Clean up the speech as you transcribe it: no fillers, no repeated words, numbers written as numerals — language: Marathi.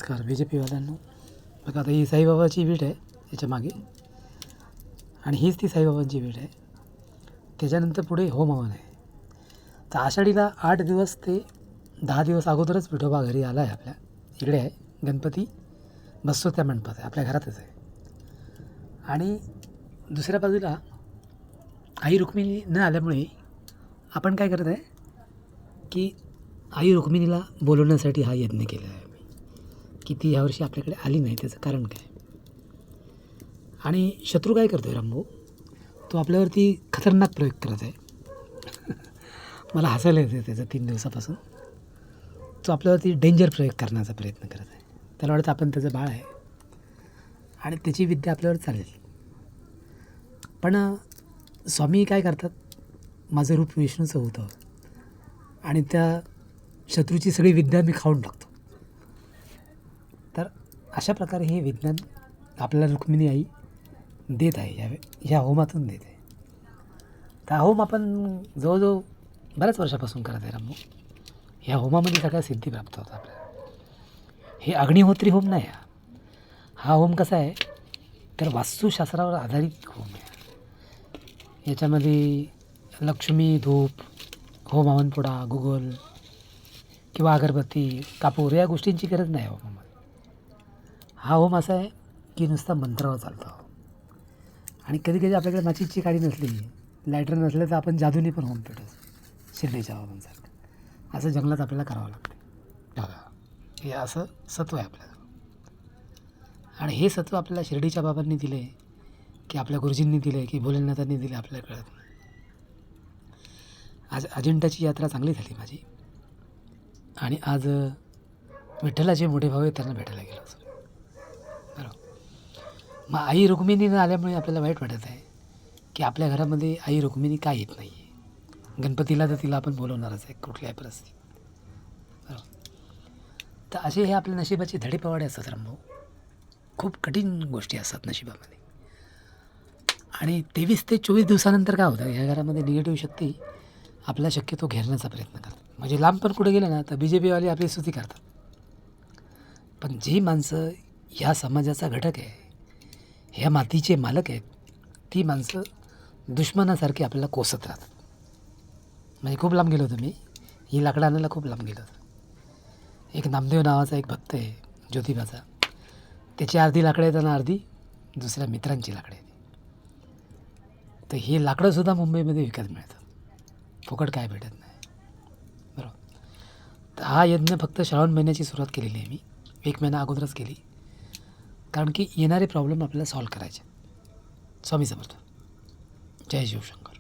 नमस्कार बी जे पीवाल्यांनो. बघा आता ही साईबाबाची वीट आहे याच्या मागे, आणि हीच ती साईबाबांची वीट आहे. त्याच्यानंतर पुढे होम हवन आहे. तर आषाढीला 8 दिवस ते 10 दिवस अगोदरच विठोबा घरी आला आहे. आपल्या इकडे आहे गणपती, बसतो त्या मंडपात आहे, आपल्या घरातच आहे. आणि दुसऱ्या बाजूला आई रुक्मिणी न आल्यामुळे आपण काय करत आहे की आई रुक्मिणीला बोलवण्यासाठी हा यज्ञ केला आहे की ती यावर्षी आपल्याकडे आली नाही. त्याचं कारण काय? आणि शत्रू काय करतो आहे रामभाऊ, तो आपल्यावरती खतरनाक प्रयोग करत आहे. मला हसायला येते त्याचं 3 दिवसापासून. तो आपल्यावरती डेंजर प्रयोग करण्याचा प्रयत्न करत आहे. त्याला वाटतं आपण त्याचं बाळ आहे आणि त्याची विद्या आपल्यावर चालेल. पण स्वामी काय करतात, माझं रूप विष्णूचं होतं आणि त्या शत्रूची सगळी विद्या मी खाऊन टाकतो. तर अशा प्रकारे हे विज्ञान आपल्याला रुक्मिणी आई देत आहे, ह्या होमातून देत आहे. तर हा होम आपण जवळजवळ बऱ्याच वर्षापासून करत आहे रामभाऊ. ह्या होमामध्ये सगळ्या सिद्धी प्राप्त होतात आपल्याला. हे अग्निहोत्री होम नाही. हा होम कसा आहे तर वास्तुशास्त्रावर आधारित होम आहे. याच्यामध्ये लक्ष्मी, धूप, होम हवनपुडा, गुगल किंवा अगरबत्ती, कापूर या गोष्टींची गरज नाही होमामध्ये. हा होम असा आहे की नुसता मंत्रावर चालतो. आणि कधी आपल्याकडे माचीची काडी नसली, लायटर नसलं तर आपण जादूने पण होम पेटवतो, शिर्डीच्या बाबांसारखं. असं जंगलात आपल्याला करावं लागतं. बघा, हे असं सत्व आहे आपल्याला. आणि हे सत्व आपल्याला शिर्डीच्या बाबांनी दिले की आपल्या गुरुजींनी दिले की भोलेनाथांनी दिले आपल्याला कळत नाही. आज अजिंठाची यात्रा चांगली झाली माझी, आणि आज विठ्ठलाचे मोठे भाऊ आहेत, त्यांना भेटायला गेलो असं. बरोबर. मग आई रुक्मिणीनं आल्यामुळे आपल्याला वाईट वाटत आहे की आपल्या घरामध्ये आई रुक्मिणी का येत नाही आहे. गणपतीला तर तिला आपण बोलवणारच आहे कुठल्याही परिस्थितीत. बरोबर. तर असे हे आपल्या नशिबाचे धडेपवाडे असतात रामभाऊ. खूप कठीण गोष्टी असतात नशिबामध्ये. आणि 23 ते 24 दिवसानंतर काय होतं, ह्या घरामध्ये निगेटिव्ह शक्ती आपला शक्यतो घेरण्याचा प्रयत्न करतात. म्हणजे लांब पण कुठे गेलं ना तर BJPवाले आपली स्तुती करतात. पण जी माणसं ह्या समाजाचा घटक आहे, ह्या मातीचे मालक आहेत, ती माणसं दुश्मनासारखी आपल्याला कोसत राहतात. म्हणजे खूप लांब गेलो होतो मी, ही लाकडं आणायला खूप लांब गेलो होतो. एक नामदेव नावाचा एक भक्त आहे ज्योतिबाचा, त्याची अर्धी लाकडं आहेत आणि अर्धी दुसऱ्या मित्रांची लाकडं आहेत. तर ही लाकडंसुद्धा मुंबईमध्ये विकत मिळतात, फुकट काय भेटत नाही. बरोबर. तर हा यज्ञ फक्त श्रावण महिन्याची सुरुवात केलेली आहे मी, 1 महिना अगोदरच केली, कारण की येणारे प्रॉब्लेम आपल्याला सॉल्व करायचे. स्वामी समर्थ. जय शिवशंकर.